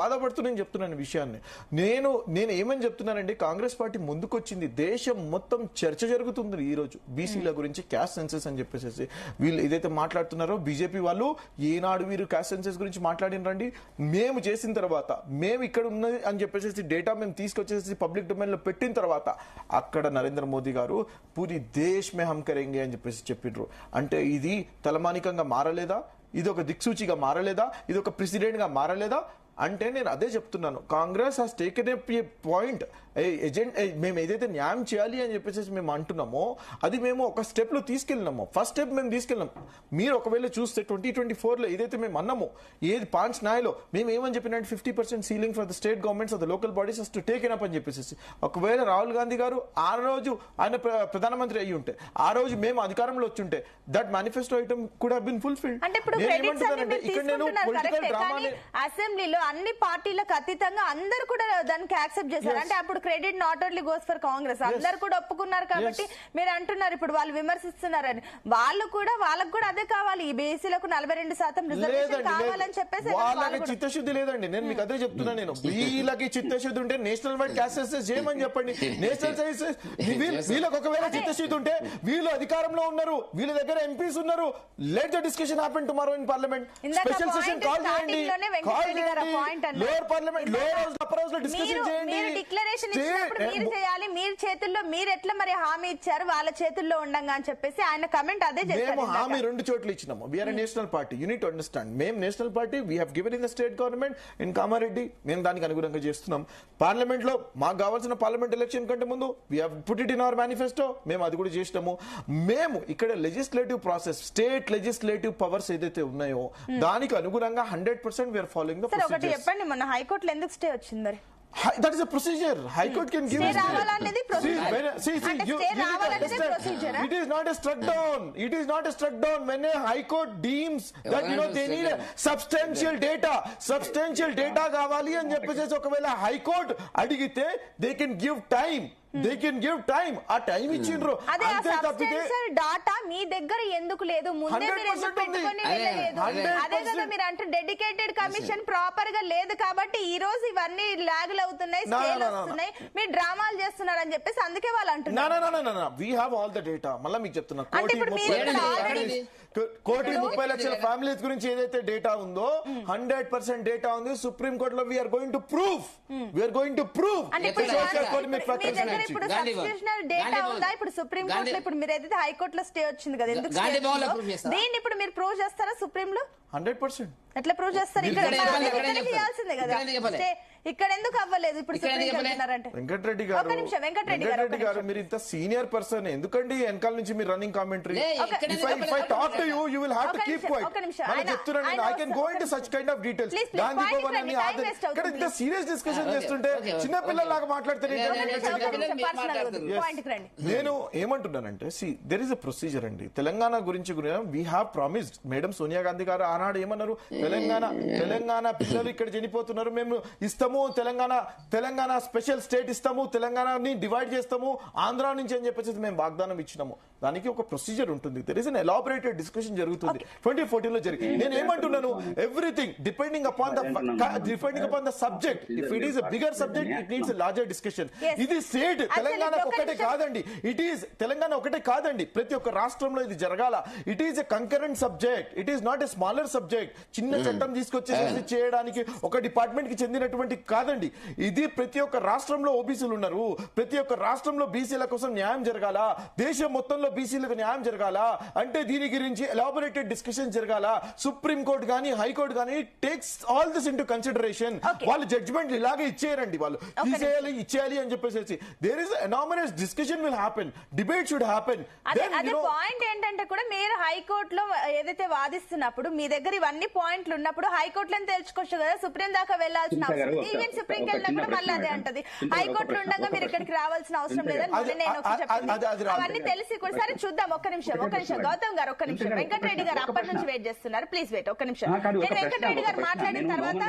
బాధపడుతున్నాను చెప్తున్నాను విషయాన్ని. నేను ఏమని చెప్తున్నానండి, కాంగ్రెస్ పార్టీ ముందుకొచ్చింది, దేశం మొత్తం చర్చ జరుగుతుంది ఈ రోజు బీసీల గురించి, క్యాస్ట్ సెన్సెస్ అని చెప్పేసి. వీళ్ళు ఏదైతే మాట్లాడుతున్నారో బీజేపీ వాళ్ళు, ఏనాడు వీరు క్యాస్ట్ సెన్సెస్ గురించి మాట్లాడినరండి? మేము చేసిన తర్వాత, మేము ఇక్కడ ఉన్నది అని చెప్పేసి డేటా మేము తీసుకొచ్చేసి పబ్లిక్ డొమైన్ లో పెట్టిన తర్వాత అక్కడ నరేంద్ర మోదీ గారు పూరి దేశ్ మే హమ్ కరేంగే అని చెప్పేసి చెప్పిండ్రు. అంటే ఇది తలమానికంగా మారలేదా? ఇది ఒక దిక్సూచిగా మారలేదా? ఇది ఒక ప్రెసిడెంట్ గా మారలేదా? అంటే నేను అదే చెప్తున్నాను, Congress has taken a point, మేము ఏదైతే న్యాయం చేయాలి అని చెప్పేసి మేము అంటున్నామో అది మేము ఒక స్టెప్ లో తీసుకెళ్ళినామో, ఫస్ట్ స్టెప్ మేము తీసుకెళ్ళాం. మీరు ఒకవేళ చూస్తే 2024లో ఏదైతే మేము అన్నామో, ఏది 5 న్యాయలో మేము ఏమని చెప్పినట్టు 50% ceiling for the state governments of the local bodies has to taken up అని చెప్పేసి. ఒకవేళ రాహుల్ గాంధీ గారు ఆ రోజు ఆయన ప్రధానమంత్రి అయ్యి ఉంటే, ఆ రోజు మేము అధికారంలో వచ్చి ఉంటే, that manifesto item could have been fulfilled. ఇక్కడ నేను పొలిటికల్ డ్రామాని అసెంబ్లీలో అన్ని పార్టీలకు అతీతంగా అందరూ కూడా దానికి యాక్సెప్ట్ చేశారు. అంటే అప్పుడు credit not only goes for Congress, అందరూ కూడా ఒప్పుకున్నారు. కాబట్టి మీరు అంటున్నారు ఇప్పుడు వాళ్ళు విమర్శిస్తున్నారని, వాళ్ళకు కూడా అదే కావాలి, ఈ బీసీలకు 42% రిజర్వేషన్ కావాలని చెప్పేసి. వాళ్ళకి చిత్తశుద్ధి లేదండి, నేను మీకు అదే చెప్తున్నా. నేను వీళ్ళకి చిత్తశుద్ధి ఉంటే నేషనల్ వైడ్ క్యాస్ట్ సెన్సస్ చేయమని చెప్పండి. నేషనల్ సెన్సస్ వీళ్ళకి ఒకవేళ చిత్తశుద్ధి ఉంటే, వీళ్ళు అధికారంలో ఉన్నారు, వీళ్ళ దగ్గర ఎంపీస్ ఉన్నారు, let the discussion happen tomorrow in parliament. Special session call చేయండి, lower parliament, lower house, upper house లో డిస్కషన్ చేయండి. మీరు డిక్లరేషన్ ఇచ్చినప్పుడు మీరు చేయాలి, మీరు చేతుల్లో మీరు ఎట్లా మరి హామీ ఇచ్చారు వాళ్ళ చేతుల్లో ఉండంగా అని చెప్పేసి ఆయన కమెంట్ అదే చేశారు. మేము హామీ 2 చోట్ల ఇచ్చినాము. We are national party, you need understand. మేము national party, we have given in the state government in Kamareddy. మేము దానికి అనుగుణంగా చేస్తున్నాం. పార్లమెంట్ లో మాకు కావాల్సిన పార్లమెంట్ ఎలక్షన్ కంటే ముందు we have put it in our manifesto, మేము అది కూడా చేసినాము. మేము ఇక్కడ legislative process, state legislative powers ఏదైతే ఉన్నాయో దానికి అనుగుణంగా 100% వీఆర్ ఫాలోయింగ్ ద ప్రొసీజర్. చెప్పండి, మొన్న హైకోర్టులో ఎందుకు స్టే వచ్చింది మరి? That is a procedure. High Court can give us. It is not a struck down. It is not a struck down. When a High Court deems that they need a substantial data కావాలి అని చెప్పేసి ఒకవేళ High Court అడిగితే they can give time. They can give time. ఆ time ఇచ్చిండ్రు. అదే substantial data మీ దగ్గర ఎందుకు లేదు? ముందే మీరు ఎందుకు పెట్టుకొని వెళ్ళలేదు? అదే కదా మీరు అంటే డెడికేటెడ్ కమిషన్ ప్రాపర్ గా లేదు కాబట్టి ఈ రోజు ఇవన్నీ లాగులు అవుతున్నాయి, స్కేల్ వస్తున్నాయి, మీరు డ్రామాలు చేస్తున్నారు అని చెప్పేసి అందుకే వాళ్ళు అంటున్నారు. We have all the data. మళ్ళీ మీకు చెప్తున్నా, 1,30,00,000 లక్షల ఫ్యామిలీస్ గురించి ఏదైతే డేటా ఉందో 100% డేటా ఉంది. సుప్రీం కోర్ట్ లో వీఆర్ గోయింగ్ టు ప్రూవ్ ఇప్పుడు సబ్స్టిట్యూషనల్ డేటా ఉందా? ఇప్పుడు సుప్రీం కోర్ట్ లో, ఇప్పుడు మీరు ఏదైతే హైకోర్టు లో స్టే వచ్చింది కదా, ఎందుకు దీన్ని ఇప్పుడు మీరు ప్రూవ్ చేస్తారా సుప్రీం లో? 100%. ఎట్లా ప్రూవ్ చేస్తారు? ఇక్కడ చేయాల్సిందే కదా, ఇక్కడ ఎందుకు అవ్వలేదు? ఇప్పుడు వెంకటరెడ్డి గారు మీరు ఇంత సీనియర్ పర్సన్, ఎందుకండి వెనకాల నుంచి మీరు running commentary? If I talk to you, you will have to keep quiet. నేను చెప్తున్నాను, I can go into such kind of details. Gandhi Bhavan అని ఇక్కడ ఇంత సీరియస్ డిస్కషన్ చేస్తుంటే చిన్న పిల్లలాగా మాట్లాడితే నేను ఏమంటున్నానంటే, there is a procedure అండి. తెలంగాణ గురించి we have promised. Madam Sonia Gandhi గారు ఆనాడు ఏమన్నారు? తెలంగాణ పిల్లలు ఇక్కడ చనిపోతున్నారు, మేము ఇస్తాము, తెలంగాణ స్పెషల్ స్టేట్ ఇస్తాము, తెలంగాణని డివైడ్ చేస్తాము ఆంధ్ర నుంచి అని చెప్పేసి మేము వాగ్దానం ఇచ్చినాము. దానికి ఒక ప్రొసీజర్ ఉంటుంది. There is an elaborated discussion జరుగుతుంది. 2014 లో జరిగింది. నేను ఏమంటున్నాను, everything depending upon the subject. If it is a bigger subject, it needs a larger discussion. ఇది స్టేట్ తెలంగాణ ఒకటే కాదండి, తెలంగాణ ఒకటే కాదండి, ప్రతి ఒక్క రాష్ట్రంలో ఇది జరగాల. It is a concurrent subject, it is not a smaller subject. చిన్న చట్టం తీసుకొచ్చేసి చేయడానికి ఒక డిపార్ట్మెంట్ కి చెందినటువంటి కాదండి. ఇది ప్రతి ఒక్క రాష్ట్రంలో ఓబీసీలు ఉన్నారు, ప్రతి ఒక్క రాష్ట్రంలో బీసీల కోసం న్యాయం జరగాల, దేశం మొత్తంలో బీసీలకు న్యాయం జరగాల అంటే దీని గురించి ఎలాబొరేటెడ్ డిస్కషన్ జరగాల. సుప్రీం కోర్టు గానీ హైకోర్టు గానీ takes all this into consideration. వాళ్ళు జడ్జిమెంట్ ఇలాగే ఇచ్చేయరండి, వాళ్ళు తీసేయాలి ఇచ్చేయాలి అని చెప్పేసి. There is enormous discussion will happen, debate should happen. Point ఏంటంటే కూడా మీరు హైకోర్టులో ఏదైతే వాదిస్తున్నప్పుడు మీ దగ్గర ఇవన్నీ పాయింట్లు ఉన్నప్పుడు హైకోర్టులో తెలుసుకోవచ్చు కదా, సుప్రీం దాకా వెళ్లాల్సిన అవసరం. ఈవెన్ సుప్రీం వెళ్ళినప్పుడు మళ్ళీ అదే అంటది, హైకోర్టులో ఉండగా మీరు ఇక్కడికి రావాల్సిన అవసరం లేదని నేను అవన్నీ తెలిసి కూడా. సరే చూద్దాం, ఒక్క నిమిషం గౌతమ్ గారు, ఒక్క నిమిషం. వెంకటరెడ్డి గారు అప్పటి నుంచి వెయిట్ చేస్తున్నారు, ప్లీజ్ వెయిట్ ఒక్క నిమిషం. నేను వెంకటరెడ్డి గారు మాట్లాడిన తర్వాత